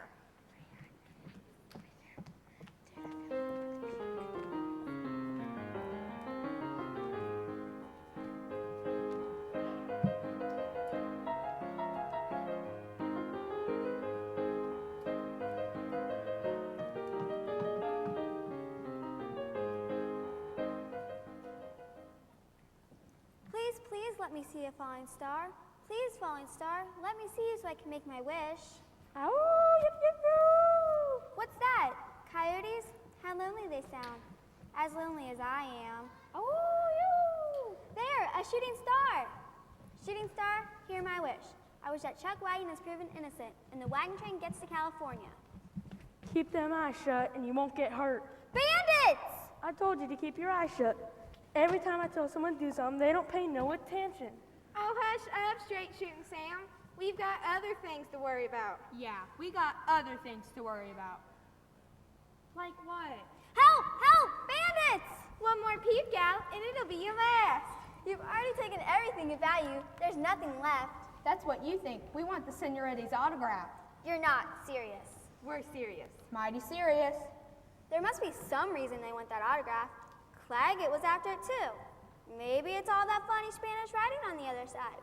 Please let me see a falling star. Please, falling star, let me see you so I can make my wish. Ow, yip, yip, yoo. What's that? Coyotes? How lonely they sound. As lonely as I am. Oh, you! There, a shooting star. Shooting star, hear my wish. I wish that Chuck Wagon is proven innocent and the wagon train gets to California. Keep them eyes shut and you won't get hurt. Bandits! I told you to keep your eyes shut. Every time I tell someone to do something, they don't pay no attention. Oh, hush up, straight shooting Sam. We've got other things to worry about. Yeah, we got other things to worry about. Like what? Help! Help! Bandits! One more peep, gal, and it'll be your last. You've already taken everything of value. There's nothing left. That's what you think. We want the Senorita's autograph. You're not serious. We're serious. Mighty serious. There must be some reason they want that autograph. Claggett was after it too. Maybe it's all that funny Spanish writing on the other side.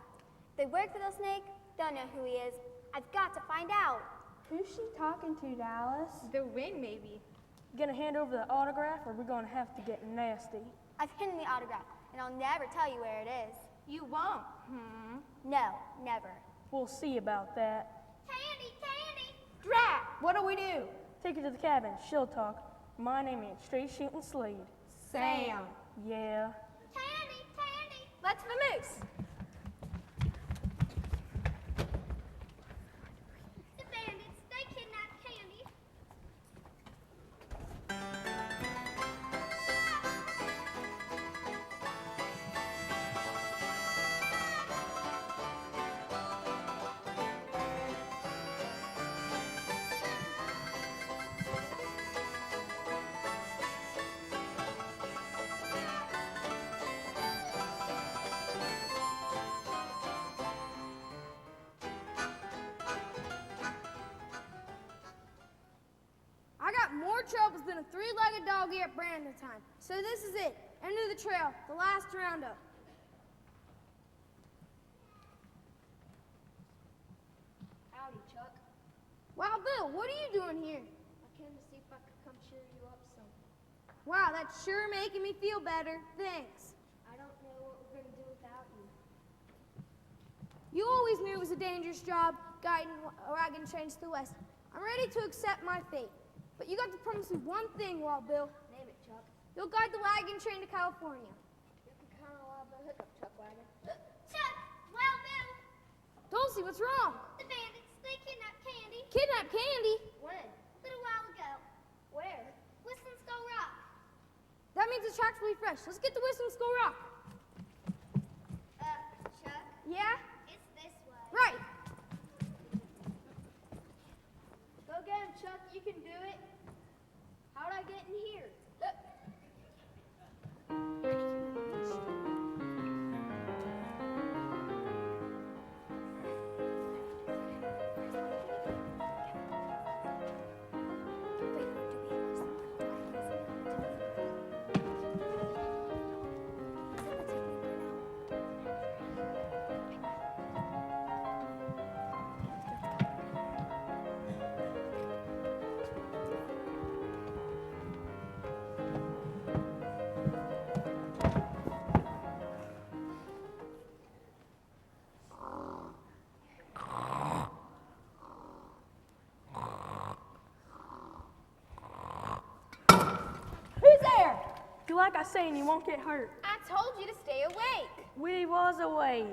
If they work for the snake, they'll know who he is. I've got to find out. Who's she talking to, Dallas? The wind, maybe. You gonna hand over the autograph or we're gonna have to get nasty? I've hidden the autograph, and I'll never tell you where it is. You won't. No, never. We'll see about that. Candy, candy! Drat! What'll we do? Take her to the cabin. She'll talk. My name ain't Straight Shooting Slade. Sam. Yeah. Candy, candy! Let's vamoose. The bandits, they kidnapped Candy. I got more troubles than a three-legged dog at Brandon time. So this is it. End of the trail. The last roundup. Howdy, Chuck. Wow, Bill, what are you doing here? I came to see if I could come cheer you up some. Wow, that's sure making me feel better. Thanks. I don't know what we're going to do without you. You always knew it was a dangerous job guiding wagon trains to the west. I'm ready to accept my fate. But you got to promise me one thing, Wild Bill. Name it, Chuck. You'll guide the wagon train to California. You can count on a lot of the hookup, Chuck Wagon. Chuck, Wild Bill, Dulcie, what's wrong? the bandits, they kidnapped Candy Kidnap Candy? When? a little while ago. Where? Whistling Skull Rock. That means the tracks will be fresh. Let's get to Whistling Skull Rock. Chuck, Yeah? it's this way. Right. Go get him, Chuck. You can do it. How'd I get in here? Do like I say and you won't get hurt. I told you to stay awake. We was awake.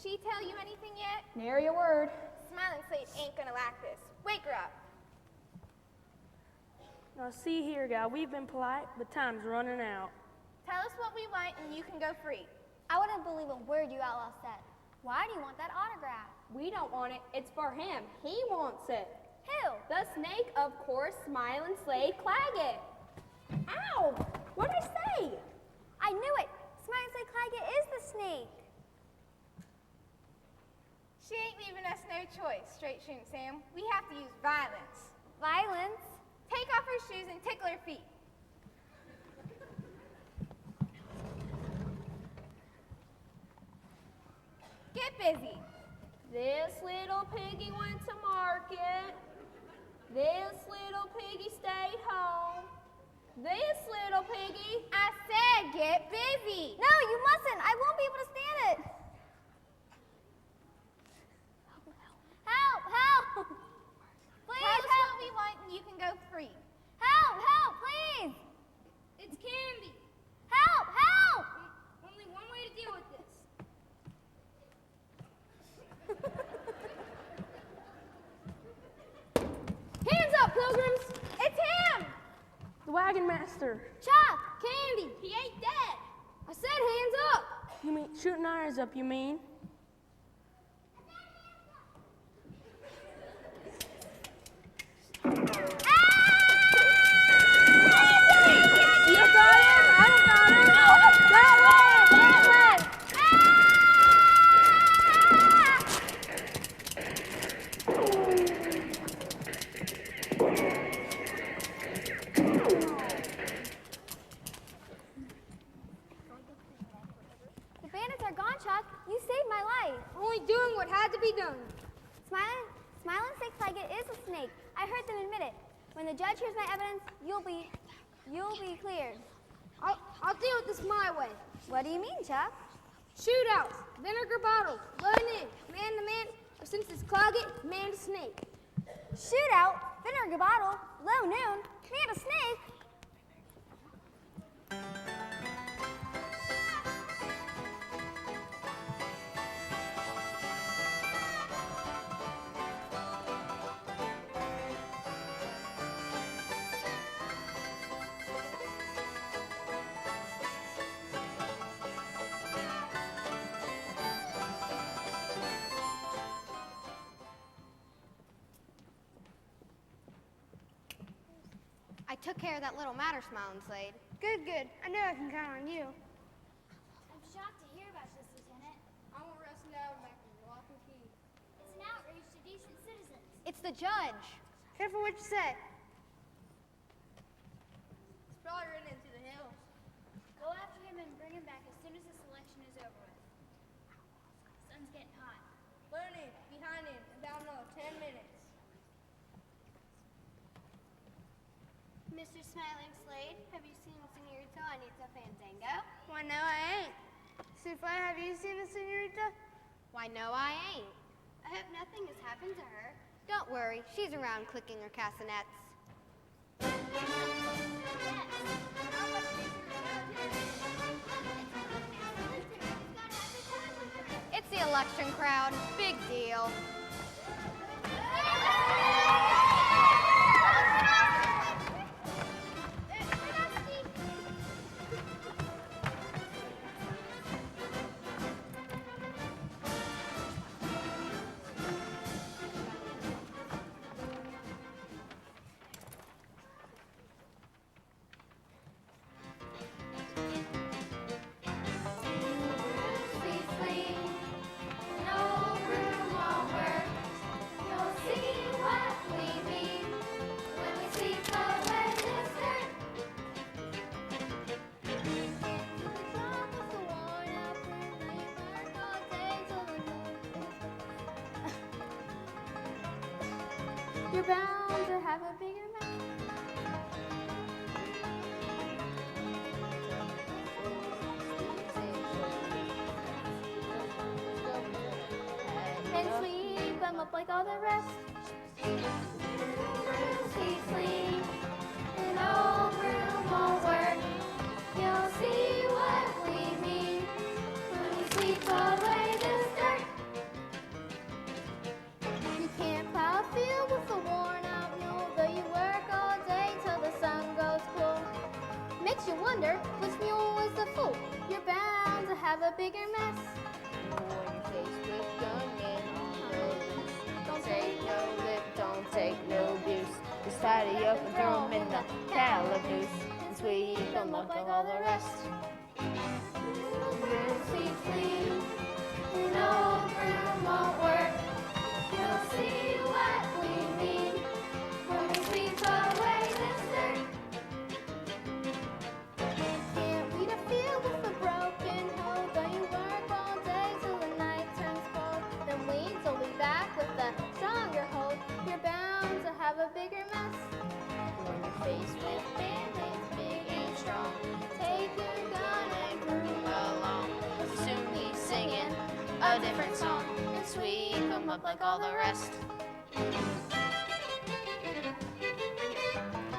She tell you anything yet? Nary a word. Smiling Slate ain't gonna like this. Wake her up. Now see here, gal, we've been polite, but time's running out. Tell us what we want and you can go free. I wouldn't believe a word you outlaw said. Why do you want that autograph? We don't want it. It's for him. He wants it. Who? The snake, of course, Smiling Slade Claggett. Ow! What'd I say? I knew it. Smiley Claggett is the snake. She ain't leaving us no choice, Straight Shooting Sam. We have to use violence. Violence? Take off her shoes and tickle her feet. Get busy. This little piggy went to market. This little piggy stayed home. This little piggy. I said get busy. No, you mustn't. I won't be able to stand it. Help, help. Please, Tell us help. what we want and you can go free. Help, help, please. It's candy. Help, help. Only one way to deal with this. Hands up, pilgrims! It's him! The wagon master. Chuck. Candy, he ain't dead. I said hands up. You mean shooting irons up, you mean? The bandits are gone, Chuck. You saved my life. Only doing what had to be done. Smiling Snake Claggett is a snake. I heard them admit it. When the judge hears my evidence, you'll be cleared. I'll deal with this my way. What do you mean, Chuck? Shootouts, vinegar bottles, loading in, man to man, or since it's Claggett, man to snake. Shootout, vinegar bottle, low noon, man a snake. I took care of that little matter, Smiling Slade. Good, good. I know I can count on you. I'm shocked to hear about this, Lieutenant. I'm arresting out back with lock and key. It's an outrage to decent citizens. It's the judge. Careful what you say. It's probably run into the hills. Go after him and bring him back as soon as this election is over with. Sun's getting hot. Learning, behind him, in about another 10 minutes. Mr. Smiling Slade, have you seen Senorita Anita Fandango? Why, no, I ain't. Souffle, have you seen the senorita? Why, no, I ain't. I hope nothing has happened to her. Don't worry, she's around clicking her castanets. It's the election crowd. Big deal. You're bound to have a bigger mouth. And sweep them up like all the rest. Sweet sleep, an old broom won't work. You'll see what we mean when we sweep away this dirt. You can't plow a field with a worn-out mule, though you work all day till the sun goes cool. Makes you wonder which mule is the fool. You're bound to have a bigger mess. Don't take no lip, don't take no deuce. Just tidy up and throw 'em in the calaboose. sweep them up like all the rest. Sweep clean, no broom won't work. You'll see what we mean when we sweep away this dirt. Can't weed a field with a broken hoe, though you work all day till the night turns cold. Then weeds will be back with a stronger hold. You're bound to have a bigger mess. When you're faced with band-aids big and strong, take your gun and broom along. Soon be singing a different song and sweep them up like all the rest.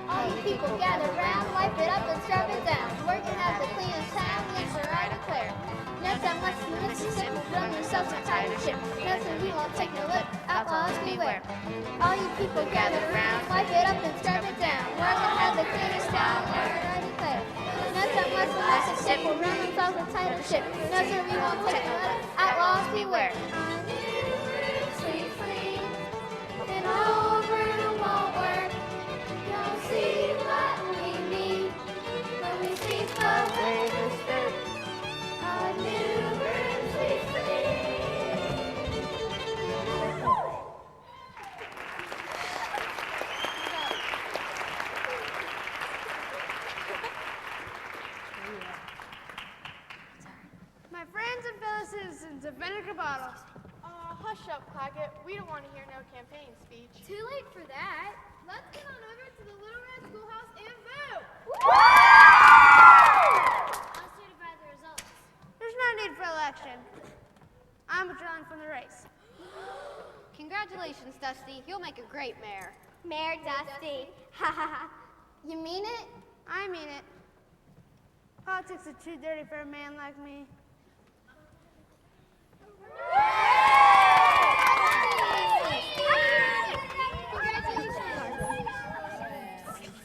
All you people gather round, wipe it up and scrub it down. Work and have the cleanest town, yes sir, I declare. No time less than Mississippi, run yourselves a tighter ship. No sir, we won't take no lip, outlaws beware. All you people gather round, wipe it up and scrub it down. Work and have the cleanest town, yes sir, I declare. No time less than Mississippi, run yourselves a tighter ship. No sir, we won't take no lip, outlaws beware. Sweep clean, and no broom won't work. You'll see what we mean when we sweep away this dirt. A new broom sweeps clean. My friends and fellow citizens of Vinegar Bottle. Hush up, Claggett. We don't want to hear no campaign speech. Too late for that. Let's get on over to the Little Red Schoolhouse and vote. I'll certify the results. There's no need for election. I'm withdrawing from the race. Congratulations, Dusty. You'll make a great mayor. Mayor Dusty. Ha ha ha. You mean it? I mean it. Politics are too dirty for a man like me.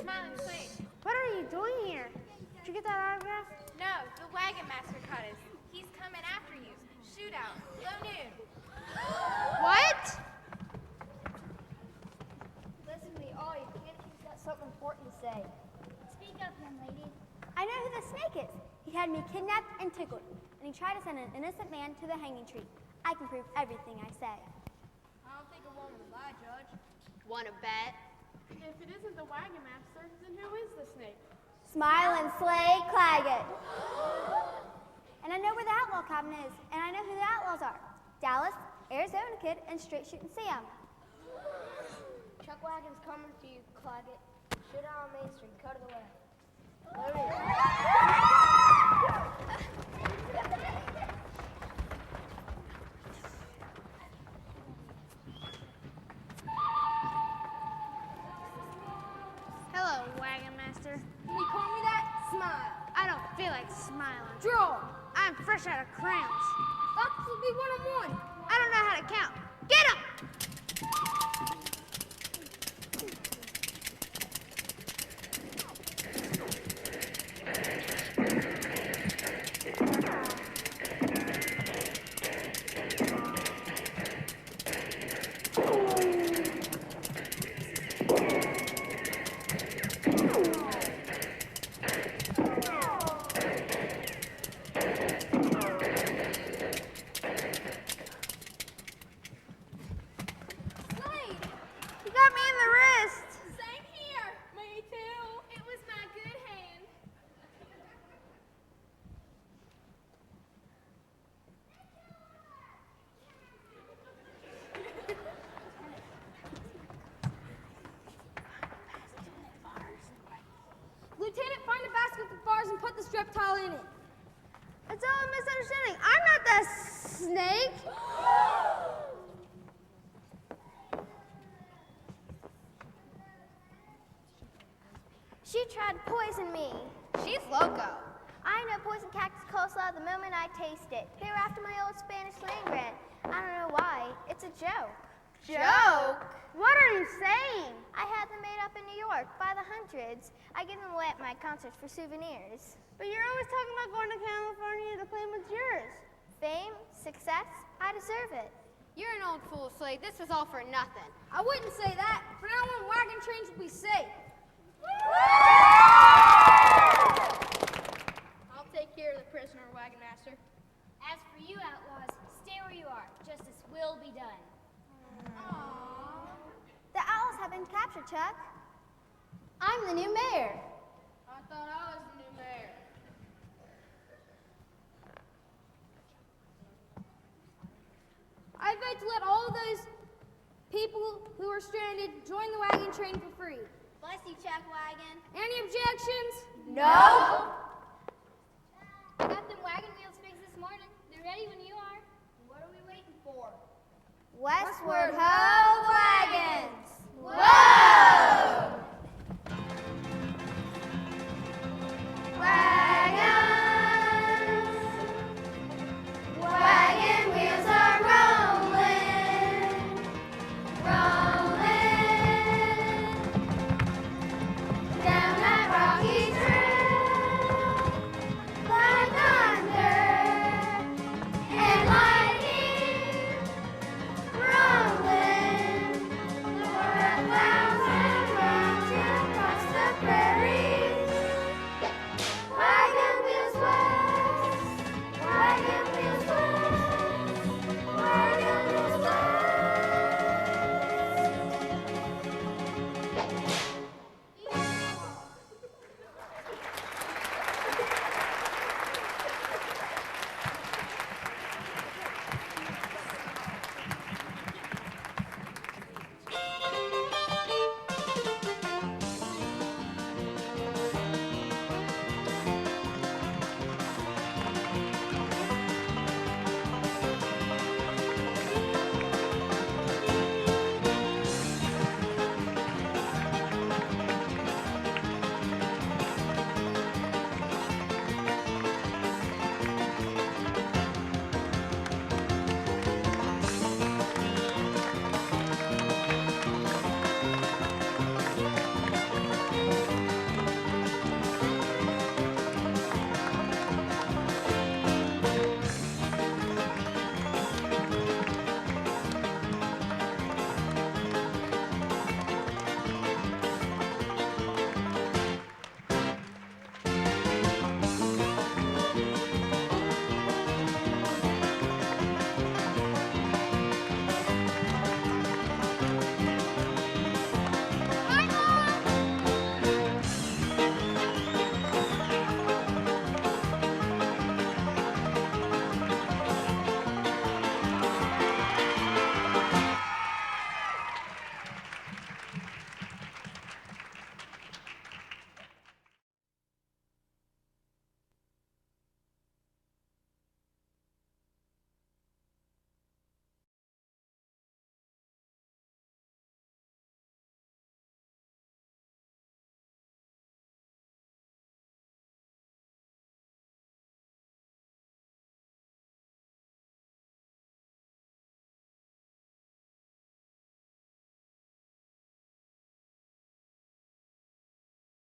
Smiling Slate. What are you doing here? Did you get that autograph? No, the wagon master caught us. He's coming after you. Shootout. Low noon. What? Listen to me, all you kids. He's got something important to say. Speak up, young lady. I know who the snake is. He had me kidnapped and tickled, and he tried to send an innocent man to the hanging tree. I can prove everything I say. I don't think a woman would lie, Judge. Want to bet? If it isn't the wagon master, then who is the snake? Smile and slay Claggett. And I know where the outlaw cabin is, and I know who the outlaws are. Dallas, Arizona Kid, and Straight Shooting Sam. Chuck Wagon's coming for you, Claggett. Shoot out on Main Street, cut to the left. Hello, Wagon Master. When you call me that, smile. I don't feel like smiling. Draw. I'm fresh out of crowns. Thought this would be one-on-one. I don't know how to count. Get him! You got me in the wrist. Same here. Me too. It was my good hand. Lieutenant, find a basket with the bars and put this reptile in it. It's all a misunderstanding. I'm not the snake. She tried to poison me. She's loco. I know poison cactus coleslaw the moment I taste it. They were after my old Spanish slang brand. I don't know why. It's a joke. Joke? What are you saying? I had them made up in New York by the hundreds. I give them away at my concerts for souvenirs. But you're always talking about going to California to claim what's yours. Fame, success, I deserve it. You're an old fool, Slade. This is all for nothing. I wouldn't say that. From now on, wagon trains will be safe. Chuck. I'm the new mayor. I thought I was the new mayor. I'd like to let all those people who are stranded join the wagon train for free. Bless you, Chuck Wagon. Any objections? No. I got them wagon wheels fixed this morning. They're ready when you are. What are we waiting for? Westward, ho!